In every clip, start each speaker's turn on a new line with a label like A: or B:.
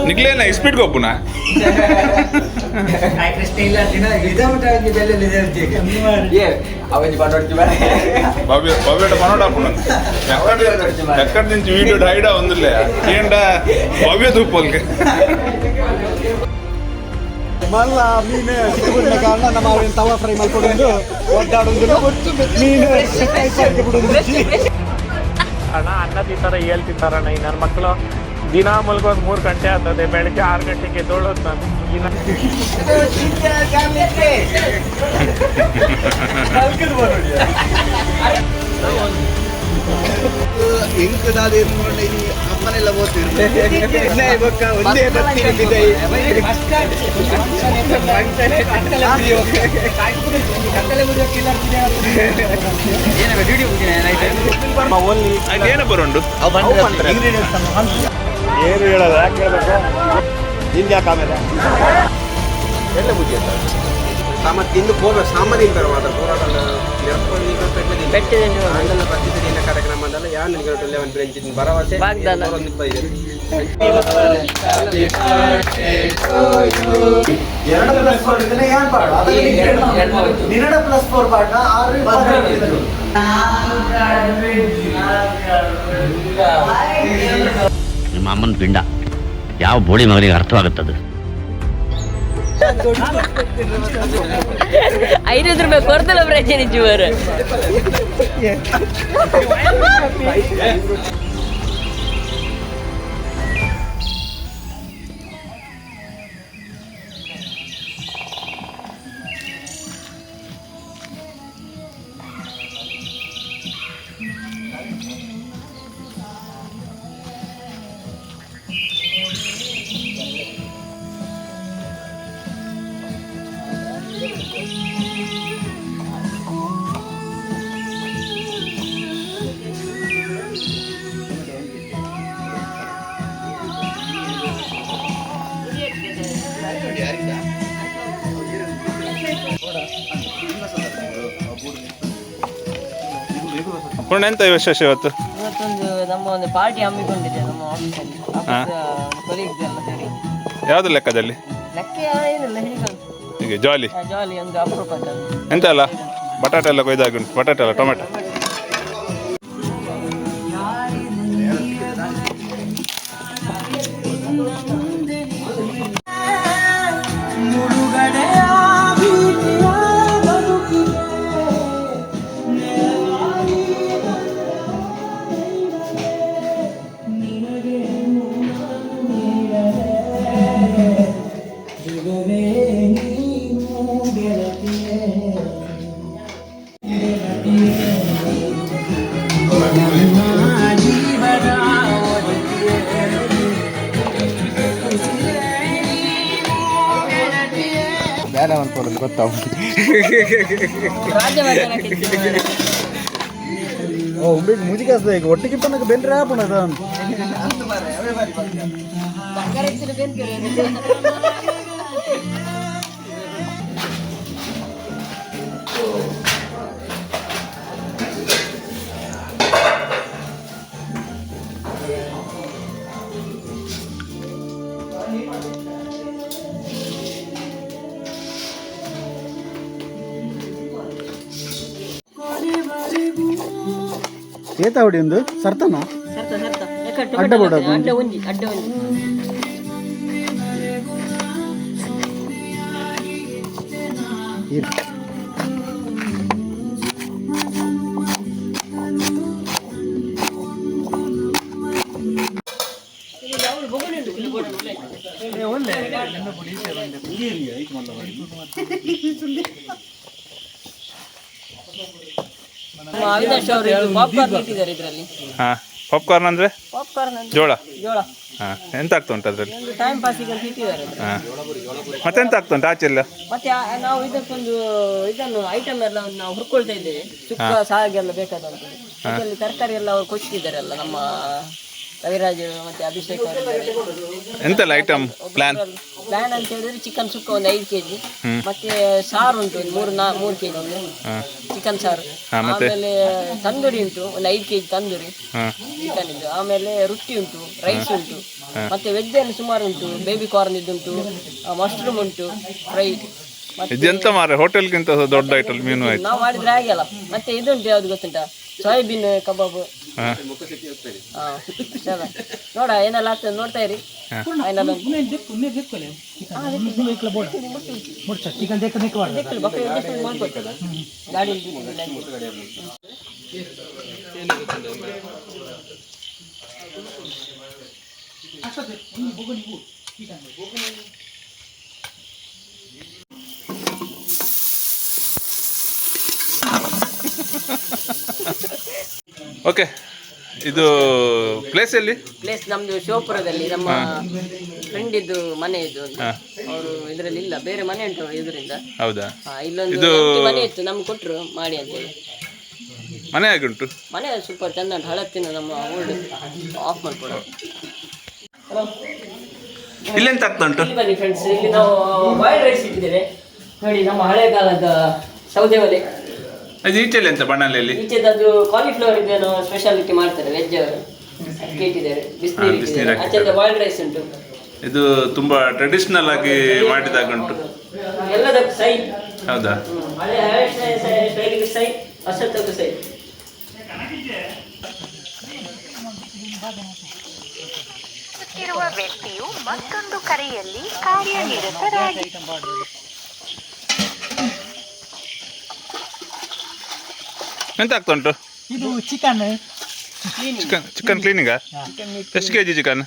A: ನಿಕ್ಲೇನ speed ಗೊಬ್ಬುನ భవ్యట మనోడు ఎక్కడి నుంచి వీడియో డైడా ఉందిలే ఏంట భవ్య దూపోల్కి
B: మళ్ళా మీనే చిక్కుకున్న కారణ ನಮ್ಮ ತವಾ ಫ್ರೈ ಮಾಡ್ಕೊಂಡು ಒದ್ದಾಡೋದಿಲ್ಲ ಮೀನು
C: ಅಣ್ಣ ಅನ್ನ ತಿಂತಾರ ಹೇಳ್ತಿಂತಾರಣ್ಣ ಈ ನನ್ನ ಮಕ್ಕಳು ದಿನ ಮಲ್ಗೋದು 3 ಗಂಟೆ ಆಗ್ತದೆ ಬೆಳಗ್ಗೆ 6 ಗಂಟೆಗೆ ಎದ್ದೋಳೋದು ನಾನು
B: ಎಂಕದಾದ ಅಮ್ಮನೆಲ್ಲ ಒಂದೇ
A: ಏನ ಬರೋಂಡು
B: ಏನು ಹೇಳೋದು ಯಾಕೆ ಹೇಳ್ಬೇಕು ನಿಂದು ಯಾಕೆ ಆಮೇಲೆ ಎಲ್ಲ ಬುದ್ಧಿ ಅಂತ ಮತ್ತೆ ಇನ್ನು ಹೋಗ್ಬೇಕು ಸಾಮಾನ್ಯ ಬರುವಾಗ ಹೋರಾಟಲ್ಲ ಆಂಡಲ ಬರ್ತಿದ್ದ ಕಾರ್ಯಕ್ರಮ ಅಂದಲ್ಲ ಯಾವ ನಿನಗೆ 11 ಬ್ರಾಂಚ್ ಭರವಸೆ
D: ನಿಮ್ಮ ಅಮ್ಮನ ಪಿಂಡ ಯಾವ ಬೋಳಿ ಮಗನಿಗೆ ಅರ್ಥವಾಗುತ್ತದೆ
E: 500 ರೂಪಾಯಿ ಕೊಡ್ತಲ್ಲ ಪ್ರಚನೆ ಜೀವರ
A: ಅಪ್ಪಣ್ಣ ಎಂತ ವಿಶೇಷ ಇವತ್ತು
E: ಇವತ್ತೊಂದು ನಮ್ಮ ಒಂದು ಪಾರ್ಟಿ ಹಮ್ಮಿಕೊಂಡಿದೆ ನಮ್ಮ ಆಫೀಸಲ್ಲಿ ಕೊಲೀಗ್ಸ್ ಎಲ್ಲ ಸೇರಿ
A: ಯಾವ್ದು ಲೆಕ್ಕದಲ್ಲಿ
E: ಲೆಕ್ಕ ಏನಿಲ್ಲ ಹೇಗಂತ
A: ಹೀಗೆ ಜಾಲಿ
E: ಜಾಲಿ ಒಂದು ಅಪರೂಪ
A: ಎಂತ ಅಲ್ಲ ಬಟಾಟೆ ಎಲ್ಲ ಕೊಯ್ದಾಗಿ ಉಂಟು ಬಟಾಟೆ ಅಲ್ಲ ಟೊಮೆಟೊ
B: ಬೇರೆ ಅನ್ಕೊಳ್ಳೋದು ಗೊತ್ತಾವು ಮುಜಿಗಾಸ್ದ ಈಗ ಒಟ್ಟಿಗೆ ತನಕ ಬೆಂದ್ರೆ ಆಪಣದ ಏತ ಹೊಡಿ ಒಂದು ಸರ್ತಾನ ಅಡ್ಡ ಬಿಡೋದು
E: ಅಡ್ಡ ಒಂಜಿ ಅವಿನಾಶ್ ಅವರು ಪಾಪ್ಕಾರ್ನ್ ಇಟ್ಟಿದ್ದಾರೆ ಇದರಲ್ಲಿ.
A: ಪಾಪ್ಕಾರ್ನ್ ಅಂದ್ರೆ ಜೋಳ
E: ಜೋಳ
A: ಎಂತ ಆಗ್ತಾ ಉಂಟು ಅದ್ರಲ್ಲಿ
E: ಟೈಮ್ ಪಾಸಿಗೆ ಅಂತ ಇಟ್ಟಿದ್ದಾರೆ.
A: ಮತ್ತೆಂತ ಆಗ್ತಾ ಉಂಟು ಆಚೆ ಎಲ್ಲ
E: ಮತ್ತೆ ನಾವು ಇದಕ್ಕೊಂದು ಇದನ್ನು ಐಟಮ್ ಎಲ್ಲ ನಾವು ಹುರ್ಕೊಳ್ತಾ ಇದ್ದೇವೆ. ಸುಕ್ಕ ಸಾಗೆಲ್ಲ ಬೇಕಾದಂತ ಇದರಲ್ಲಿ ತರಕಾರಿ ಎಲ್ಲ ಅವ್ರು ಕೊಚ್ಚಿದ್ದಾರೆ ಅಲ್ಲ ನಮ್ಮ ಕವಿರಾಜ್ ಮತ್ತೆ ಅಭಿಷೇಕ್
A: ಎಂತೆಲ್ಲ ಐಟಮ್ ಪ್ಲಾನ್
E: ಅಂತ ಹೇಳಿದ್ರೆ ಚಿಕನ್ ಸುಕ್ಕ ಒಂದು 5 kg ಮತ್ತೆ ಸಾರು ಉಂಟು ಒಂದು 3 kg ಚಿಕನ್ ಸಾರು. ಆಮೇಲೆ ತಂದೂರಿ ಉಂಟು ಒಂದು 5 kg ತಂದೂರಿ ಚಿಕನ್ ಇದು. ಆಮೇಲೆ ರೊಟ್ಟಿ ಉಂಟು, ರೈಸ್ ಉಂಟು, ಮತ್ತೆ ವೆಜ್ ಅಲ್ಲಿ ಸುಮಾರು ಉಂಟು. ಬೇಬಿ ಕಾರ್ನ್ ಇದ್ದುಂಟು, ಮಶ್ರೂಮ್ ಉಂಟು ಫ್ರೈ.
A: ಇದೆಂತ ಮಾರೆ ಹೋಟೆಲ್ಗಿಂತ ದೊಡ್ಡ ಐಟಲ್ ಮೀನು ಆಯ್ತು.
E: ನಾವು ಮಾಡಿದ್ರೆ ಹಾಗೆ ಅಲ್ಲ. ಮತ್ತೆ ಇದುಂಟು, ಯಾವ್ದು ಗೊತ್ತುಂಟಾ, ಸೋಯಾಬೀನ್ ಕಬಾಬ್. ನೋಡ ಏನೆಲ್ಲ ಆಗ್ತದೆ ನೋಡ್ತಾ ಇರಿ. ಗಾಡಿ
A: ಓಕೆ, ಇದು ಪ್ಲೇಸ್ ಎಲ್ಲಿ?
E: ಪ್ಲೇಸ್ ನಮ್ದು ಶಿವಪುರದಲ್ಲಿ. ನಮ್ಮ ಫ್ರೆಂಡ್ ಇದ್ದು ಮನೆ ಇದು. ಅವರು ಇದರಲ್ಲಿ ಇಲ್ಲ, ಬೇರೆ ಮನೆ ಉಂಟು ಇದರಿಂದ.
A: ಹೌದಾ?
E: ಇಲ್ಲೊಂದು ಮನೆ ಇತ್ತು, ನಮ್ಗೆ ಕೊಟ್ಟರು ಮಾಡಿ ಅಂತೇಳಿ.
A: ಮನೆ ಹೇಗೆ ಉಂಟು?
E: ಮನೆ ಸೂಪರ್ ಚಂದ ಉಂಟು. ಹಳತ್ತಿನ ನಮ್ಮ ಓಲ್ಡ್ ಆಫ್ ಮಾಡ್ಕೊಡು.
A: ಇಲ್ಲೆಂತ ಆಗ್ತಾ ಉಂಟು?
E: ಇಲ್ಲಿ ಬನ್ನಿ ಫ್ರೆಂಡ್ಸ್, ಇಲ್ಲಿ ನಾವು ಬಾಯ್ಲ್ಡ್ ರೈಸ್ ಇಟ್ಟಿದ್ದೇವೆ ನೋಡಿ. ನಮ್ಮ ಹಳೆ ಕಾಲದ ಸೌದೆ ಒಲೆ.
A: ಅದು ಈಚೆಲ್ಲಿ ಎಂತ ಬಣ್ಣಲ್ಲಿ?
E: ಈಚೆದು ಕಾಲಿಫ್ಲವರ್ ಇದೇನೋ ಸ್ಪೆಷಾಲಿಟಿ ಮಾಡ್ತಾರೆ ವೆಜ್ ಅವರು. ಅಕ್ಕಿ ಇಟ್ಟಿದ್ದಾರೆ, ಬಿಸಿನೀರು. ಆಚೆದ ಬಾಯ್ಲ್ಡ್ ರೈಸ್ ಉಂಟು.
A: ಇದು ತುಂಬಾ ಟ್ರೆಡಿಷನಲ್ ಆಗಿ ಮಾಡಿದಾಗ ಉಂಟು.
E: ಎಲ್ಲದಕ್ಕೂ ಸೈ.
A: ಹೌದಾ?
E: ಹಳೆ ಸ್ಟೈಲಿಗೆ ಸೈ, ಹೊಸತಕ್ಕೂ ಸೈ.
F: ಇರುವ ವ್ಯಕ್ತಿಯು ಮತ್ತೊಂದು ಕರೆಯಲ್ಲಿ ಕಾರ್ಯನಿರತರಾಗಿ.
A: ಎಂತ ಆಗ್ತಾ ಉಂಟು?
G: ಇದು ಚಿಕನ್
A: ಚಿಕನ್ ಕ್ಲೀನಿಂಗಾ? ಎಷ್ಟು ಕೆಜಿ ಚಿಕನ್?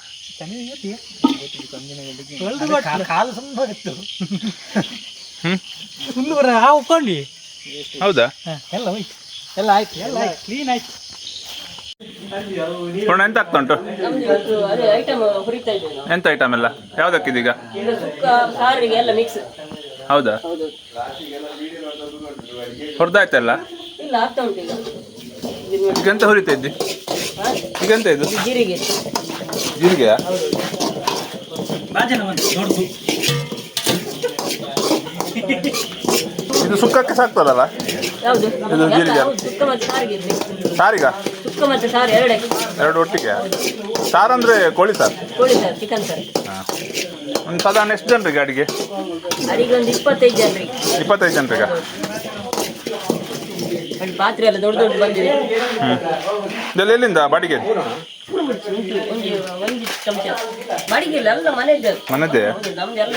G: ಕಾಲು ತುಂಬ ಇತ್ತು. ಹುಲ್ಲುವರ ಹಾಕೊಳ್ಳಿ.
A: ಹೌದಾ?
G: ಎಲ್ಲ ಹೋಯ್ತು, ಎಲ್ಲ ಆಯ್ತು, ಎಲ್ಲ ಆಯ್ತು, ಕ್ಲೀನ್ ಆಯ್ತು.
A: ನೋಡೋಣ, ಎಂತ ಆಗ್ತಾ ಉಂಟು?
E: ನಮ್ದು ಇವತ್ತು ಅದೇ ಐಟಮ್ ಹುರಿತಾ ಇದ್ದೇವೆ ನಾವು.
A: ಎಂತ ಐಟಮ್ ಎಲ್ಲ ಯಾವ್ದಕ್ಕಿದೀಗ?
E: ಈಗ ಸುಕ್ಕ ಸಾರಿಗೆ ಎಲ್ಲ ಮಿಕ್ಸ್.
A: ಹೌದಾ?
E: ಹೌದು.
A: ಹೊರದಾಯ್ತಲ್ಲ?
E: ಇಲ್ಲ, ಆಗ್ತಾ ಉಂಟು ಈಗ.
A: ಈಗ ಎಂತ ಹುರಿತಾ ಇದ್ದಿ? ಈಗ ಎಂತ ಇದು?
E: ಜೀರಿಗೆ.
A: ಜೀರಿಗೆಯಾ? ಇದು ಸುಕ್ಕಕ್ಕೆ ಸಾಕ್ತದಲ್ಲ?
E: ಯಾವುದು?
A: ಇದು ಜೀರಿಗೆ.
E: ಸುಕ್ಕ ಮತ್ತೆ ಸಾರಿಗೆ ಇದ್ರೆ.
A: ಸಾರಿಗ?
E: ಸುಕ್ಕ ಮತ್ತೆ ಸಾರು ಎರಡಕ್ಕೆ.
A: ಎರಡು ಒಟ್ಟಿಗೆ? ಸಾರು ಅಂದ್ರೆ ಕೋಳಿ ಸಾರು?
E: ಕೋಳಿ ಸಾರು, ಚಿಕನ್ ಸಾರು.
A: ಹಾಂ. ಒಂದು ಸಾಧಾರಣ ಎಷ್ಟು ಜನರಿಗೆ ಅಡಿಗೆ?
E: ಅಡಿಗೆ ಒಂದು 25 ಜನರಿಗೆ.
A: 25 ಜನರಿಗೆ?
E: ಅಲ್ಲಿ ಪಾತ್ರೆ ಎಲ್ಲ ದೊಡ್ಡ ದೊಡ್ಡ ಬಂದಿದೆ.
A: ಇದೆಲ್ಲ ಎಲ್ಲಿಂದ ಬಾಡಿಗೆ?
E: ಒಂದು ಚಮಚ ಬಾಡಿಗೆ ಇಲ್ಲ, ಅಲ್ಲ ಮನೆಯದ್ದು.
A: ಮನೆದೇ?
E: ನಮ್ದೆಲ್ಲ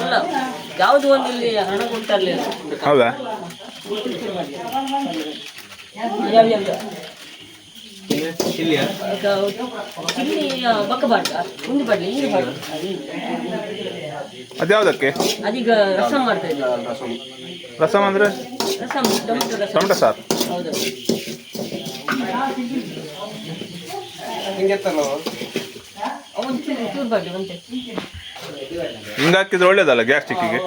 E: ಅಲ್ಲ, ಯಾವುದು ಒಂದು ಇಲ್ಲಿ ಹಣ ಉಂಟಲ್ಲಿ.
A: ಹೌದಾ?
E: ಚಿಲ್ಲಿ ಬಕ್ಕಬಾಟ, ಉಂದು ಬಡ್ಲಿ, ಇಂದು ಬಾಟ.
A: ಅದ್ಯಾವುದಕ್ಕೆ?
E: ಅದೀಗ ರಸಂ ಮಾಡ್ತಾ ಇದ್ದೀವಿ.
A: ರಸಮ್ ಅಂದ್ರೆ?
E: ರಸಂ, ಟೊಮೆಟೊ ರಸಂ.
A: ಟೊಮೆಟೊ ಸಾರು.
E: ಹೌದು. ಒಂದು ಚೂರು ಬಾಟ್ಲಿ ಒಂತೆ.
A: ಹಿಂಗೆ ಹಾಕಿದ್ರೆ ಒಳ್ಳೇದಲ್ಲ ಗ್ಯಾಸ್ಟ್ರಿಕ್ಕಿಗೆ?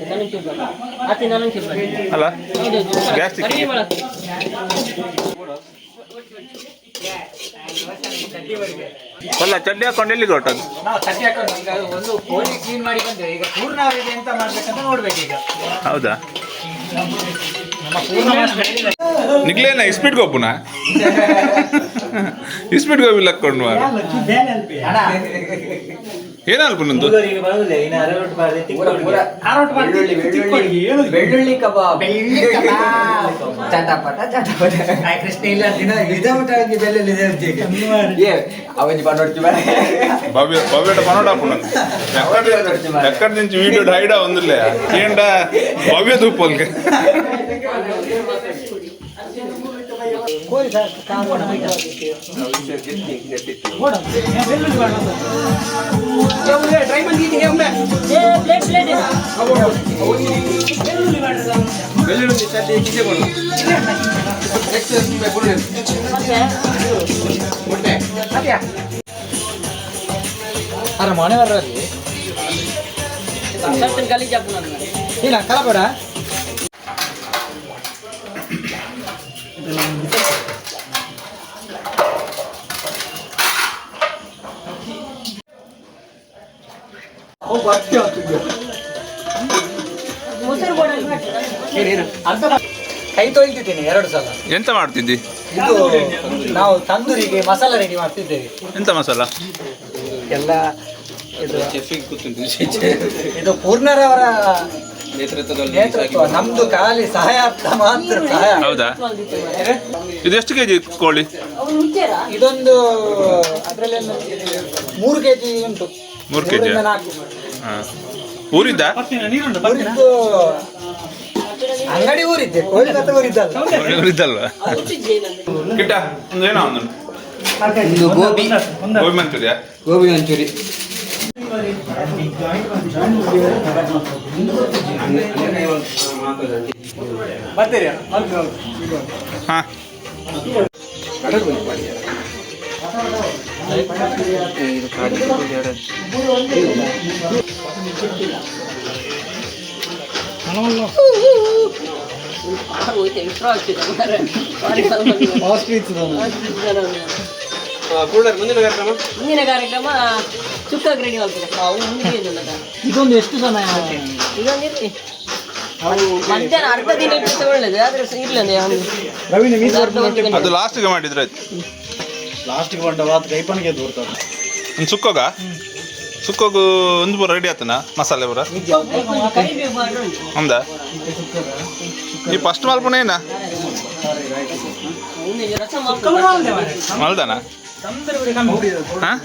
E: ನನಗೆ ಚೂರು ಬಾಟ್ಲಿ ಆತ, ನನಗೆ ಚೂರು ಬಾಟ್ಲಿ
A: ಅಲ್ಲ?
E: ಹೌದು.
A: ಗ್ಯಾಸ್ಟ್ರಿಕ್ ಅಲ್ಲ, ಚಡ್ಡಿ ಹಾಕೊಂಡು ಎಲ್ಲಿಗೆ ಹೊರಟದ್ದು?
G: ನಾವು ತಟ್ಟಿ ಹಾಕೊಂಡು ಈಗ ಒಂದು ಕೋಳಿ ಕ್ಲೀನ್ ಮಾಡಿ ಬಂದ್ರೆ ಈಗ ಪೂರ್ಣ ಅವರಿಗೆ ಎಂತ ಮಾಡ್ಬೇಕಂತ ನೋಡ್ಬೇಕು ಈಗ.
A: ಹೌದಾ?
G: ನಮ್ಮ ಪೂರ್ಣ
A: ನಿಗ್ಲೇನ ಇಸ್ಪೀಟ್ ಗೊಬ್ಬುನ ಇಸ್ಪೀಟ್ ಗೋಬಿ ಲಕ್ಕೊಂಡು ಏನಲ್ಪ ನಂದು
B: ಬೆಳ್ಳುಳ್ಳಿ ಕಬಾಬ್, ಚಟಪಟ ಚಟಪಟ ಕೃಷ್ಣ ಇಲ್ಲ ದಿನ ವಿಧವಾಗಿ ಬೆಳ್ಳುಳ್ಳಿ ಅವಧಿ ಪನ್ನೊಡ್ತಿ
A: ಭವ್ಯ ಭವ್ಯಟ ಪನ್ನೋಡಾಪು ಎಕ್ಕಡ నుంచి వీడియో డైడా ఉందిలే ఏంట భవ్య దూపల్కి
G: ಕೋಳಿ ಸಾರು ಟ್ರೈ ಬಂದಿದ್ದೀನಿ.
E: ಪ್ಲೇಟ್ ಪ್ಲೇಟ್
B: ಬೆಳ್ಳುಳ್ಳಿ ಚಟ್ನಿ ಕಿಸೆ ಕೊಡು ಮೊಟ್ಟೆ
G: ಅರ ಮನೆ ಬರೋಲ್ಲಿ
E: ಸ್ವಲ್ಪ ಗಲೀಜಾಪು ನಾನು
G: ಇಲ್ಲ ಕಲಬೇಡ.
E: ಮೊಸರು ಬೋಡ
G: ಅರ್ಧ ಕೈ ತೊಳಿತಿದ್ದೇನೆ 2 ಸಲ.
A: ಎಂತ ಮಾಡ್ತಿದ್ದಿ?
G: ಇದು ನಾವು ತಂದೂರಿಗೆ ಮಸಾಲ ರೆಡಿ ಮಾಡ್ತಿದ್ದೇವೆ.
A: ಎಂತ ಮಸಾಲ?
G: ಎಲ್ಲ ಇದು ಪೂರ್ಣರವರ ನೇತೃತ್ವ, ನಮ್ದು ಖಾಲಿ ಸಹಾಯಾರ್ಥ ಮಾತ್ರ ಸಹಾಯ.
A: ಹೌದಾ? ಇದು ಎಷ್ಟು ಕೆಜಿ ಕೋಳಿ?
G: ಇದೊಂದು ಅದರಲ್ಲಿ 3 kg ಉಂಟು.
A: 3 kg?
G: 4.
A: ಹಾಂ. ಊರಿದ್ದ?
G: ಊರಿದ್ದು ಅಂಗಡಿ ಊರಿದ್ದೆ, ಕೋಲ್ಕತ್ತಾ ಊರಿದ್ದಲ್ಲ.
A: ಊರಿದ್ದಲ್ವಾ? ಕಿಟ್ಟ ಒಂದು ಏನೋ ಒಂದು
B: ಗೋಬಿ
A: ಮಂಚೂರಿಯಾ?
B: ಗೋಬಿ ಮಂಚೂರಿ.
A: ಹಾಂ.
E: ಮುಂದಿನ ಕಾರ್ಯಕ್ರಮ ಚುಕ್ಕಾಗಿ ರೆಡಿ ಮಾಡ್ತಾರೆ.
G: ಇದೊಂದು ಎಷ್ಟು ಜನ?
E: ಇದೊಂದು ಇರ್ತಿ ಮಧ್ಯಾಹ್ನ ಅರ್ಧ ದಿನ ಇಟ್ಟು ಒಳ್ಳೇದು, ಆದ್ರೆ ಇರ್ಲಿ
A: ಅದು ಲಾಸ್ಟಿಗೆ ಮಾಡಿದ್ರೆ ಆಯ್ತು.
H: ಲಾಸ್ಟಿಗೆ ಬಂಡ ಕೈಪಣಿಗೆ
A: ಒಂದು ಸುಕ್ಕೋಗು ಒಂದು ಪೂರ ರೆಡಿ ಆತನ ಮಸಾಲೆ ಪೂರ ಹೌದಾ? ಈ ಫಸ್ಟ್ ಮಾಲ್ಪನೇನಾ ಮಲ್ದಾನ? ಹಾಂ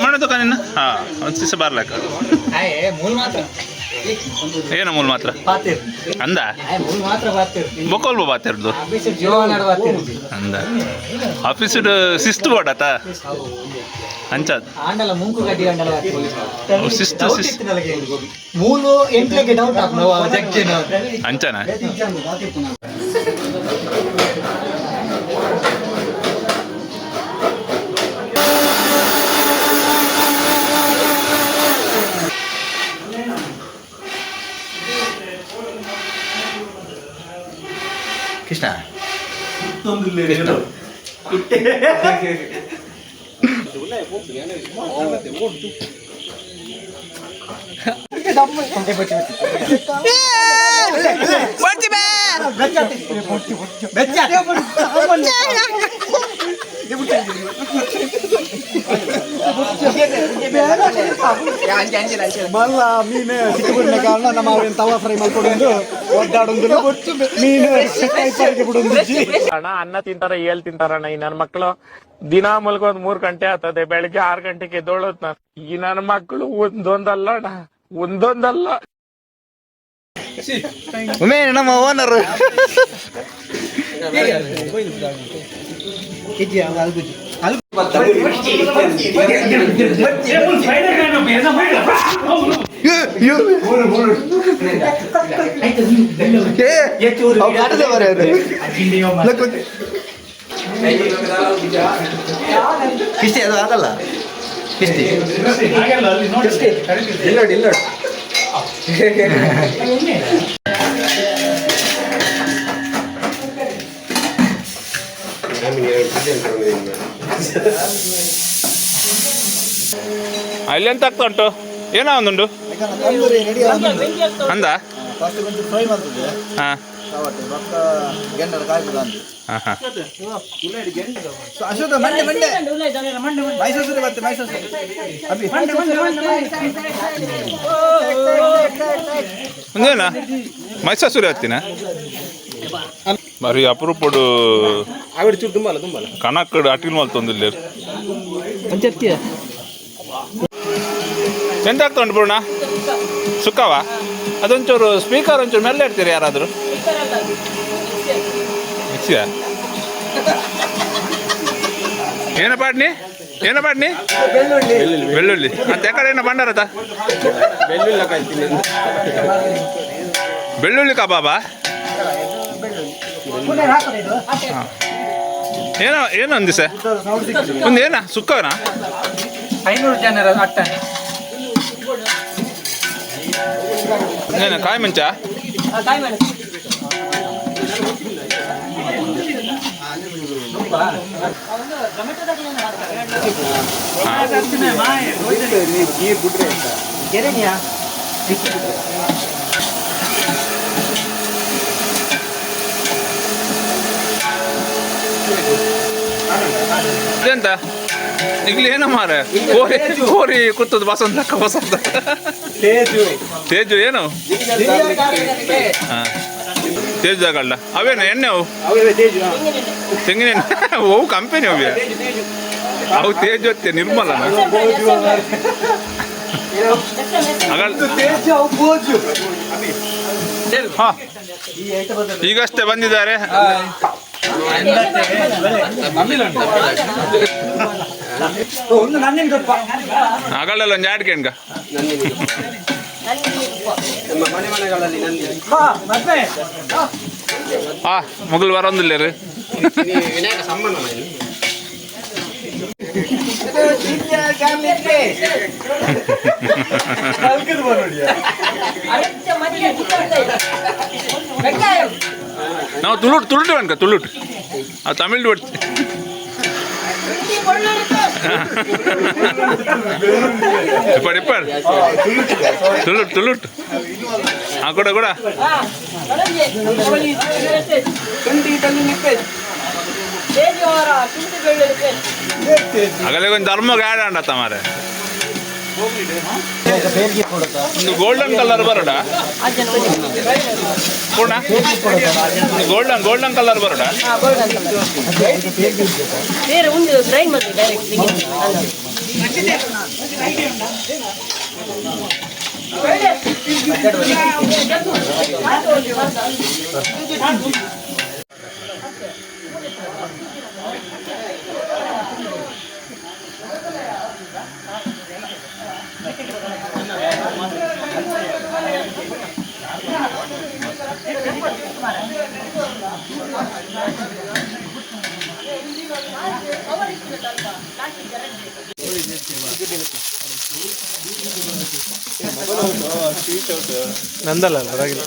A: ಮಾಡೋದು ಕಾನಿನ? ಹಾಂ ಒಂದು ದಿವಸ ಬರ್ಲಾಕ ಏನು ಮೂಲ ಮಾತ್ರ ಅಂದ ಬೊಕ್ಕೊಲ್ಬ ಬಾತಿರ್ದು ಅಂದ ಆಫೀಸ್ ಶಿಸ್ತು ಬೋಡಾತ ಅಂಚದ ಶಿಸ್ತು ಅಂಚನ
B: ಕೃಷ್ಣ
H: ಮಲ್ಲ ಮೀನು ಸಿಕ್ಕಿಬಿಡಿನ ಕಾರಣ ನಮ್ಮ ಅವೇನು ತವಾ ಫ್ರೈ ಮಾಡ್ಕೊಂಡು ಒದ್ದಾಡೊಂದು ಮೀನು ಕೈಪಾರಿಗೆ ಬಿಡೊಂದು
C: ಅಣ್ಣ ಅನ್ನ ತಿಂತಾರ ಏಳ್ ತಿಂತಾರಣ್ಣ. ಈ ನನ್ನ ಮಕ್ಕಳು ದಿನ ಮಲ್ಕೊಂದ್ 3 ಗಂಟೆ ಆಗ್ತದೆ, ಬೆಳಿಗ್ಗೆ 6 ಗಂಟೆಗೆ ಎದ್ದೋಳತ್ ನಾನು. ಈ ನನ್ನ ಮಕ್ಕಳು ಒಂದೊಂದಲ್ಲ ಅಣ್ಣ, ಒಂದೊಂದಲ್ಲ.
B: ನಮ್ಮ ಓನರ್ ಕಿಸ್ತಿ ಅದು ಆಗಲ್ಲ. ಕಿಸ್ತಿ ಇಲ್ಲ
A: ಅಲ್ಲಿ ಎಂತ ಆಗ್ತಾ ಉಂಟು? ಏನೋ ಒಂದುಂಟು ಅಂದ?
H: ಫ್ರೈ ಮಾಡ್ತದೆ
A: ಹಾಂ
H: ಗೆಂಡರ ಕಾಯ್ತದ ಅಂತ.
A: ಹಾಂ ಹಾಂ
H: ಅಶೋಕ ಮಂಡೆ ಮಂಡೆ ಮೈಸೂರು ಮತ್ತೆ ಮೈಸೂರು
A: ಒಂದೇನಾ ಮೈಸಾಸುರಿ ಹತ್ತಿನ మరి అపురూపుడు
B: ఆవిడ చూడు దుంబాల దుంబాల
A: కనక్కడు అటిల్ మల్తుంది లేరు ಎಂತ ಆಗ್ತಾ ಉಂಟು ಪೂರ್ಣ? ಸುಕ್ಕವ ಅದೊಂಚೂರು ಸ್ಪೀಕರ್ ಒಂಚೂರು ಮೆಲ್ಲ ಇಡ್ತೀರಿ ಯಾರಾದರೂ? ಮಿಕ್ಸಿಯಾ? ಏನ ಪಾಡ್ನಿ ಬೆಳ್ಳುಳ್ಳಿ ಅಂತ ಯಾಕಡೆ ಏನ ಬಂಡಾರತ ಬೆಳ್ಳುಳ್ಳಿ ಕಬಾಬಾ? ಏನೋ ಒಂದು ದಿವಸ ಒಂದು ಏನ ಸುಕ್ಕವನಾ?
G: 500 ಜನರ ಅಟ್ಟ
A: ಏನು ಕಾಯಿ ಮಂಚ? ಇದೆಂತ ಈಗಲೇ ಏನೋ ಮಾರ ಕೋರಿ ಕೂತದ್ದು ಬಸಂತ ಬಸಂತ ತೇಜು ಏನು ಹಾಂ ತೇಜು ತಗೊಳ್ಳ ಅವೇನು ಎಣ್ಣೆ ಅವು ತೆಂಗಿನ ಎಣ್ಣೆ ಅವು ಕಂಪೆನಿ ಅವೇ ಅವು ತೇಜು ಹೊತ್ತೆ ನಿರ್ಮಲನ ಹಾಂ ಈಗಷ್ಟೇ ಬಂದಿದ್ದಾರೆ ಅಗಳೆಲ್ಲ ಒಂದು ಆಡ್ಕೆಣ್ಗ
B: ನಮ್ಮ ಮನೆಗಳಲ್ಲಿ ನಂದಿ
A: ಹಾಂ ಮೊಗಲು ಬರೋದಿಲ್ಲ ರೀ
B: ವಿನಾಯಕ ಸಂಬಂಧ ಮನೆ
A: ನಾವು ತುಳುಟು ಅನ್ಕ ತುಳುಟು ಅದು ತಮಿಳ್ ಬಿಡ್ತಿ ಇಪ್ಪಡ್ ತುಳುಟು ಹಾಂ ಕೂಡ ಆಗಲೇ ಒಂದು ಧರ್ಮ ಗಾಡ ಅಂಡತ್ತ ಮಾರೆ ಒಂದು ಗೋಲ್ಡನ್ ಕಲರ್ ಬರೋಡ ಕೂಡ ಗೋಲ್ಡನ್ ಕಲರ್ ಬರೋಡ
E: ಬೇರೆ ಒಂದು ಗ್ರೈಂಡ್ ಮಾಡಿ ಡೈರೆಕ್ಟ್
C: ನಂದಲ್ಲ ಹೊರಗಿಲ್ಲ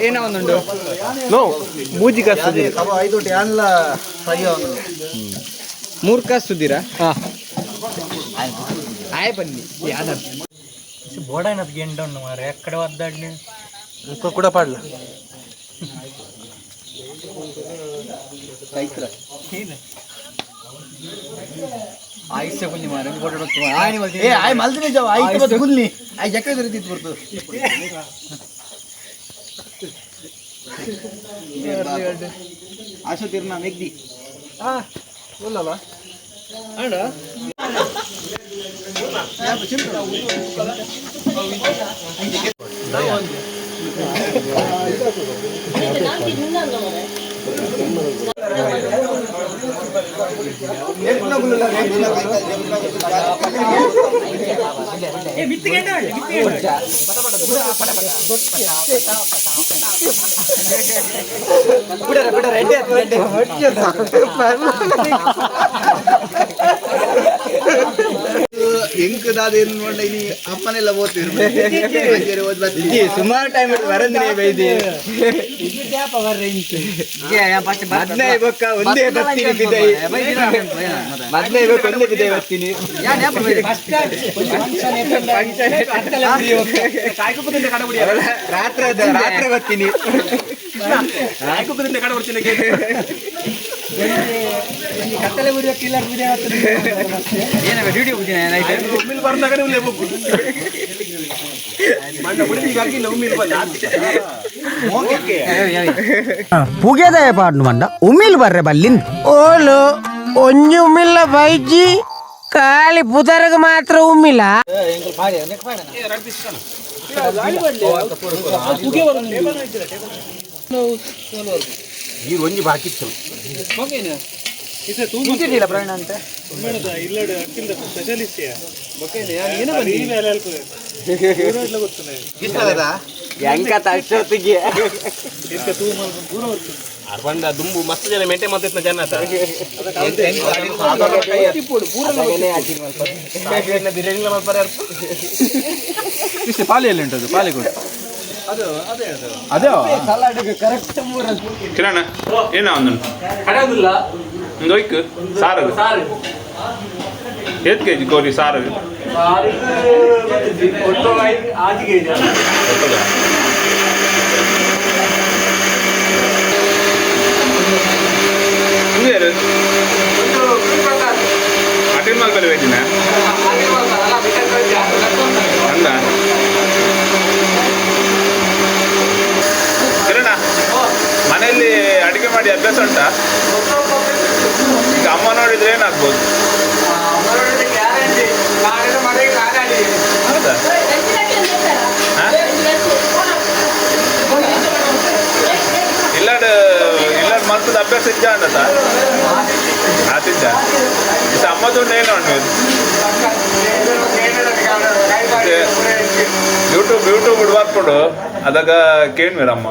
H: ಏನೋ ಒಂದುಂಡು
C: ನೋ ಮೂಜಿ ಕಾಸು
H: ಐದು ಟ್ಯಾನ್ಲ ಫ್ರೈ ಮೂರು ಕಾಸು ಸುದ್ದೀರಾ
C: ಹಾಂ
H: ಆಯ್ ಬನ್ನಿ ಯಾನ
G: ಬೋಡಾನದ್ ಗೆಂಡ ಉಂಡು ಮಾರೆ ಎಕ್ಕಡೆ ಒದ್ದಾಡ್ಲಿ
H: ಮುಖ ಕೂಡ ಪಾಡ್ಲ ಆಯ್ಸೆ ಕುಲ್ಲಿ ಮಾರ ಏ ಆಯ್ ಮಲ್ದಿನೇ ಜಾವ ಆಯ್ತು ಬತ್ತು ಕುಲ್ಲಿ ಆಯ್ ಜಕ್ಕ ರೀತಿ ಬರ್ತದೆ ಆಶು ತೀರ್ನ ಮೆಗ್ದಿ ಒಲ್ಲಲ್ಲ ಆಂಡ ಎಂಕದಾದೇನು ನೋಡ ನೀ ಅಮ್ಮನೆಲ್ಲ ಓದ್ತಿರ್ಬೋದು ಸುಮಾರು ಟೈಮ್ ಬರಂದ್ರೆ ಬೈದಿ ಮೊದ್ಲೇ ಇವಾಗ ಒಂದೇ ಬರ್ತೀನಿ ಬಿದ್ದೈ ಮೊದ್ಲೇ ಇವಾಗ ಒಂದೇ ಬಿದ್ದೈ ಬರ್ತೀನಿ ರಾತ್ರಿ ಬರ್ತೀನಿ ಕತ್ತಲೆ ಬುದಿಯ ಕಿಲ್ಲರ್ ಬುದಿಯ ಏನವ ವಿಡಿಯೋ ಬುದಿನ ನೈಟ್ ಉಮ್ಮಿಲ್ ಬರ್ನಾಗನೆ ಉಲ್ಲೆ ಬೇಕು ಮಂಡ ಬುದಿ ಗಾಕಿಲ್ಲ ಉಮ್ಮಿಲ್ ಬಾ ಓಕೆ
I: ಪುಗೆದಾಯ ಪಾಡ್ನು ಮಂಡ ಉಮ್ಮಿಲ್ ಬರ್ರೆ ಬಲ್ಲಿನ್ ಓಲು ಒಂಜಿ ಉಮ್ಮಿಲ್ಲ ಬೈಜಿ ಖಾಲಿ ಪುದರ್ಗ ಮಾತ್ರ ಉಮ್ಮಿಲ್ಲ
B: ಈ ಒಂಜಿ ಬಾಕಿತ್ತು
H: ತೂಚಿಟ್ಟಿಲ್ಲ ಪ್ರಯಾಣ ಅಂತ
B: ಅರ್ಬಂದ ದುಂಬು ಮಸ್ತ್ ಜನ ಮೇಂಟೈನ್ ಮಾಡ್ತಿತ್ತು ಜನ
A: ಪಾಲಿಯಲ್ಲಿ ಉಂಟದು ಪಾಲಿ ಕೂಡ ಅದೇ ಕಿರಣ ಏನ ಒಂದುಂಟು ಒಂದು ಒಯ್ಕು ಸಾರು ಎಷ್ಟು ಕೆಜಿ ಕೋರಿ ಸಾರು ಹಿಂಗೇರು ಅಟೆಂಡ್ ಮಾಡ್ಕೊಳ್ಳಿ ವೇಟಿನ ಅಂದ ಕಿರಣ ಮನೆಯಲ್ಲಿ ಅಡಿಗೆ ಮಾಡಿ ಅಭ್ಯಾಸ ಉಂಟಾ? ಈಗ ಅಮ್ಮ ನೋಡಿದ್ರೆ ಏನಾಗ್ಬೋದು? ಹೌದಾ? ಇಲ್ಲಾಡ ಮಲ್ತದ ಅಭ್ಯಾಸ ಇದ್ದ ಅಂಡತ ಆತಿದ್ದ ಅಮ್ಮದು ಏನು ಉಂಟು ಯೂಟ್ಯೂಬ್ ಬರ್ಕೊಡು ಅದಾಗ ಕೇಳ್ಮೀರಮ್ಮ